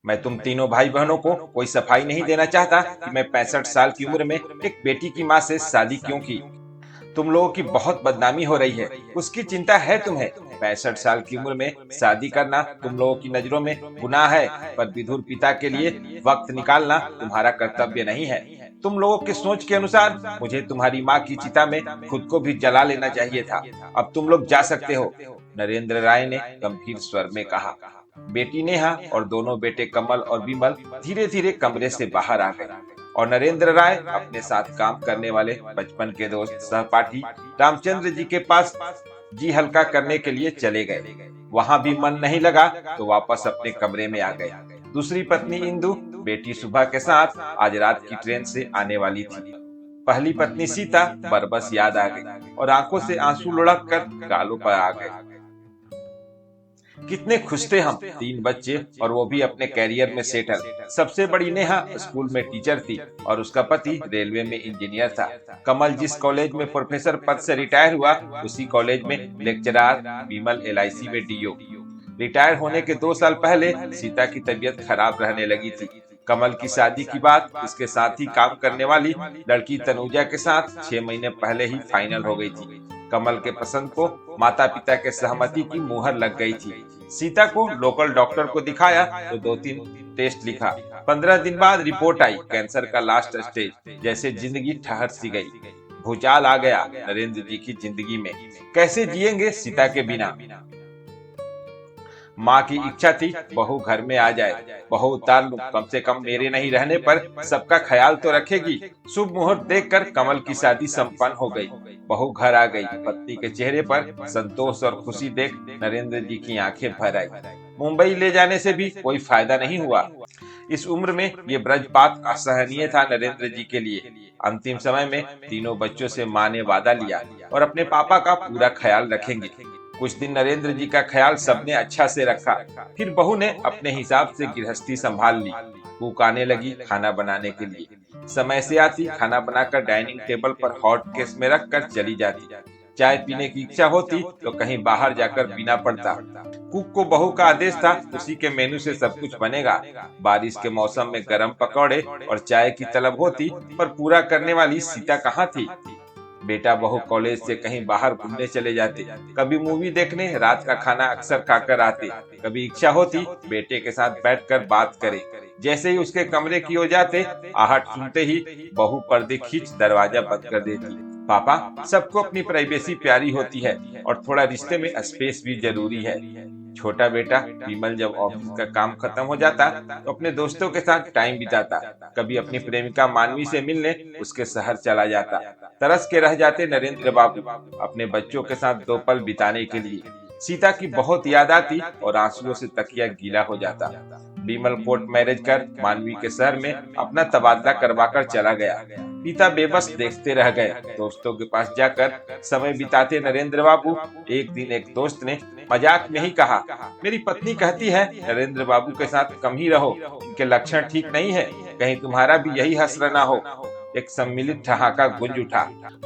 मैं तुम तीनों भाई बहनों को कोई सफाई नहीं देना चाहता कि मैं 65 साल की उम्र में एक बेटी की माँ से शादी क्यों की। तुम लोगों की बहुत बदनामी हो रही है, उसकी चिंता है तुम्हें। 65 साल की उम्र में शादी करना तुम लोगों की नजरों में गुनाह है, पर विधुर पिता के लिए वक्त निकालना तुम्हारा कर्तव्य नहीं है। तुम लोगों की सोच के अनुसार मुझे तुम्हारी माँ की चिता में खुद को भी जला लेना चाहिए था। अब तुम लोग जा सकते हो, नरेंद्र राय ने गंभीर स्वर में कहा। बेटी नेहा और दोनों बेटे कमल और विमल धीरे धीरे कमरे से बाहर आ गए और नरेंद्र राय अपने साथ काम करने वाले बचपन के दोस्त सहपाठी रामचंद्र जी के पास जी हल्का करने के लिए चले गए। वहां भी मन नहीं लगा तो वापस अपने कमरे में आ गए। दूसरी पत्नी इंदु बेटी सुबह के साथ आज रात की ट्रेन से आने वाली थी। पहली पत्नी सीता बरबस याद आ गई और आंखों से आंसू लुढ़क कर गालों पर आ गए। कितने खुश थे हम, 3 बच्चे और वो भी अपने कैरियर में सेटल। सबसे बड़ी नेहा स्कूल में टीचर थी और उसका पति रेलवे में इंजीनियर था। कमल जिस कॉलेज में प्रोफेसर पद से रिटायर हुआ उसी कॉलेज में लेक्चरर, विमल LIC में DO। रिटायर होने के 2 साल पहले सीता की तबीयत खराब रहने लगी थी। कमल की शादी की बात उसके साथ ही काम करने वाली लड़की तनुजा के साथ 6 महीने पहले ही फाइनल हो गई थी। कमल के पसंद को माता पिता के सहमति की मुहर लग गई थी। सीता को लोकल डॉक्टर को दिखाया तो 2-3 टेस्ट लिखा। 15 दिन बाद रिपोर्ट आई, कैंसर का लास्ट स्टेज। जैसे जिंदगी ठहर सी गई। भूचाल आ गया नरेंद्र जी की जिंदगी में। कैसे जिएंगे सीता के बिना। माँ की इच्छा थी बहू घर में आ जाए, बहू उतार लूं, कम से कम मेरे नहीं रहने पर सबका ख्याल तो रखेगी। शुभ मुहूर्त देखकर कमल की शादी संपन्न हो गई। बहू घर आ गई। पत्नी के चेहरे पर संतोष और खुशी देख नरेंद्र जी की आंखें भर आई। मुंबई ले जाने से भी कोई फायदा नहीं हुआ। इस उम्र में ये ब्रजपात असहनीय था नरेंद्र जी के लिए। अंतिम समय में तीनों बच्चों से माँ ने वादा लिया और अपने पापा का पूरा ख्याल रखेंगे। कुछ दिन नरेंद्र जी का ख्याल सबने अच्छा से रखा। फिर बहू ने अपने हिसाब से गृहस्थी संभाल ली। कूक आने लगी खाना बनाने के लिए। समय से आती, खाना बनाकर डाइनिंग टेबल पर हॉट केस में रख कर चली जाती। चाय पीने की इच्छा होती तो कहीं बाहर जाकर पीना पड़ता। कुक को बहू का आदेश था उसी के मेनू से सब कुछ बनेगा। बारिश के मौसम में गर्म पकौड़े और चाय की तलब होती, पर पूरा करने वाली सीता कहाँ थी। बेटा बहू कॉलेज से कहीं बाहर घूमने चले जाते, कभी मूवी देखने, रात का खाना अक्सर खाकर आते। कभी इच्छा होती बेटे के साथ बैठकर बात करे। जैसे ही उसके कमरे की ओर जाते, आहट सुनते ही बहू पर्दे खींच दरवाजा बंद कर देती। पापा, सबको अपनी प्राइवेसी प्यारी होती है और थोड़ा रिश्ते में स्पेस भी जरूरी है। छोटा बेटा विमल जब ऑफिस का काम खत्म हो जाता तो अपने दोस्तों के साथ टाइम बिताता। कभी अपनी प्रेमिका मानवी से मिलने उसके शहर चला जाता। तरस के रह जाते नरेंद्र बाबू अपने बच्चों के साथ 2 पल बिताने के लिए। सीता की बहुत याद आती और आंसुओं से तकिया गीला हो जाता। विमल कोर्ट मैरिज कर मानवी के शहर में अपना तबादला करवाकर चला गया। पिता बेबस देखते रह गए। दोस्तों के पास जाकर समय बिताते नरेंद्र बाबू। एक दिन एक दोस्त ने मजाक में ही कहा, मेरी पत्नी कहती है नरेंद्र बाबू के साथ कम ही रहो, इनके लक्षण ठीक नहीं है, कहीं तुम्हारा भी यही हसर ना हो। एक सम्मिलित ठहाका गूंज उठा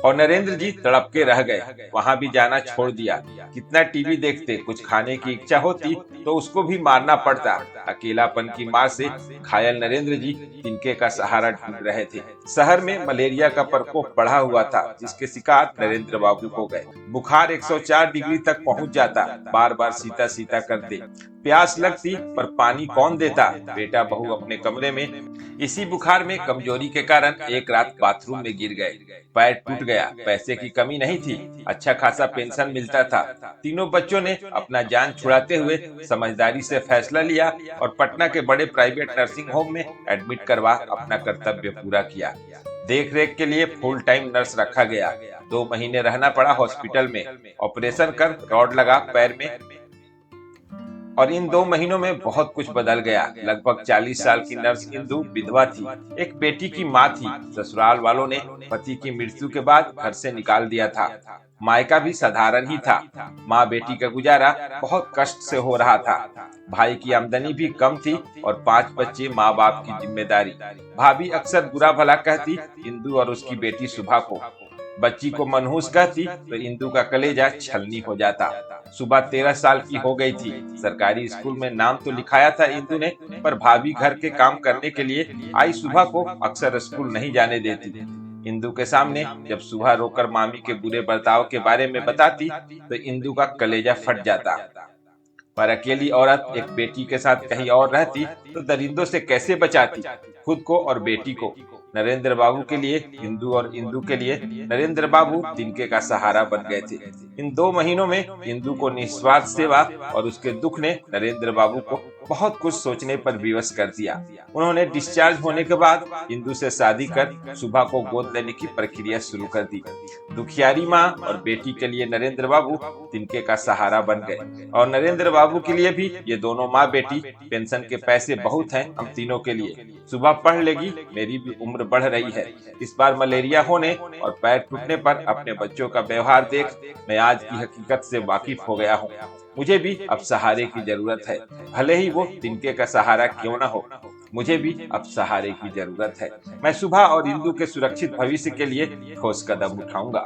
और नरेंद्र जी तड़प के रह गए। वहां भी जाना छोड़ दिया। कितना टीवी देखते, कुछ खाने की इच्छा होती तो उसको भी मारना पड़ता। अकेलापन की मार से घायल नरेंद्र जी तिनके का सहारा ढूंढ रहे थे। शहर में मलेरिया का प्रकोप बढ़ा हुआ था, जिसके शिकार नरेंद्र बाबू हो गए। बुखार 104 डिग्री तक पहुंच जाता। बार बार सीता सीता करते। प्यास लगती पर पानी कौन देता। बेटा बहू अपने कमरे में इसी बुखार में कमजोरी के कारण एक रात बाथरूम में गिर गए। पैर टूट गया। पैसे की कमी नहीं थी, अच्छा खासा पेंशन मिलता था। तीनों बच्चों ने अपना जान छुड़ाते हुए समझदारी से फैसला लिया और पटना के बड़े प्राइवेट नर्सिंग होम में एडमिट करवा अपना कर्तव्य पूरा किया। देख रेख के लिए फुल टाइम नर्स रखा गया। 2 महीने रहना पड़ा हॉस्पिटल में। ऑपरेशन कर रॉड लगा पैर में और इन 2 महीनों में बहुत कुछ बदल गया। लगभग 40 साल की नर्स इंदु विधवा थी, एक बेटी की माँ थी। ससुराल वालों ने पति की मृत्यु के बाद घर से निकाल दिया था। मायका भी साधारण ही था। माँ बेटी का गुजारा बहुत कष्ट से हो रहा था। भाई की आमदनी भी कम थी और 5 बच्चे, माँ बाप की जिम्मेदारी। भाभी अक्सर बुरा भला कहती इंदु और उसकी बेटी सुभा को। बच्ची को मनहूस कहती तो इंदु का कलेजा छलनी हो जाता। सुबह 13 साल की हो गई थी। सरकारी स्कूल में नाम तो लिखाया था इंदु ने, पर भाभी घर के काम करने के लिए आई सुबह को अक्सर स्कूल नहीं जाने देती। इंदु के सामने जब सुबह रोकर मामी के बुरे बर्ताव के बारे में बताती तो इंदु का कलेजा फट जाता। पर अकेली औरत एक बेटी के साथ कहीं और रहती तो दरिंदों से कैसे बचाती खुद को और बेटी को। नरेंद्र बाबू के लिए इंदु और इंदु के लिए नरेंद्र बाबू तिनके का सहारा बन गए थे। इन 2 महीनों में इंदु को निस्वार्थ सेवा और उसके दुख ने नरेंद्र बाबू को बहुत कुछ सोचने पर विवश कर दिया। उन्होंने डिस्चार्ज होने के बाद इंदु से शादी कर सुबह को गोद लेने की प्रक्रिया शुरू कर दी। दुखियारी माँ और बेटी के लिए नरेंद्र बाबू तिनके का सहारा बन गए, और नरेंद्र बाबू के लिए भी ये दोनों माँ बेटी। पेंशन के पैसे बहुत हैं हम तीनों के लिए। सुबह पढ़ लेगी, मेरी भी उम्र बढ़ रही है। इस बार मलेरिया होने और पैर टूटने पर अपने बच्चों का व्यवहार देख मैं आज की हकीकत से वाकिफ हो गया हूँ। मुझे भी अब सहारे की जरूरत है, भले ही वो तिनके का सहारा क्यों न हो। मुझे भी अब सहारे की जरूरत है। मैं सुबह और इंदु के सुरक्षित भविष्य के लिए ठोस कदम उठाऊंगा।